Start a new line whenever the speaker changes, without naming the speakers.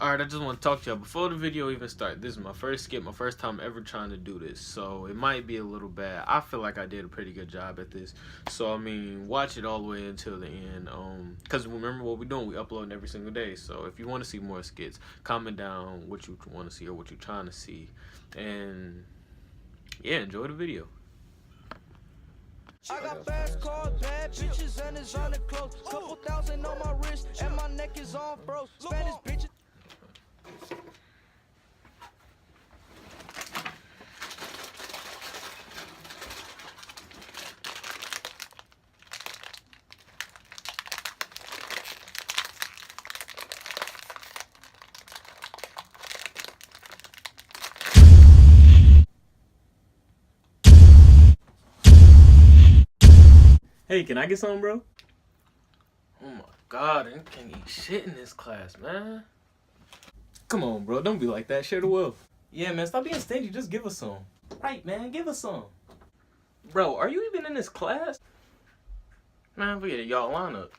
Alright, I just want to talk to y'all before the video even starts. This is my first skit, my first time ever trying to do this, so it might be a little bad. I feel like I did a pretty good job at this, so I mean, watch it all the way until the end. Because remember what we're doing, we uploading every single day. So if you want to see more skits, comment down what you want to see or what you're trying to see, and yeah, enjoy the video.
I got fast cars, bad bitches, and it's on the clothes. Couple thousand on my wrist, and my neck is on froze. Spanish bitches.
Hey, can I get some, bro? Oh my god, I can't eat shit in this class, man. Come on, bro, don't be like that. Share the wealth. Yeah, man, stop being stingy. Just give us some. Right, man, give us some. Bro, are you even in this class? Man, forget it. Y'all line up.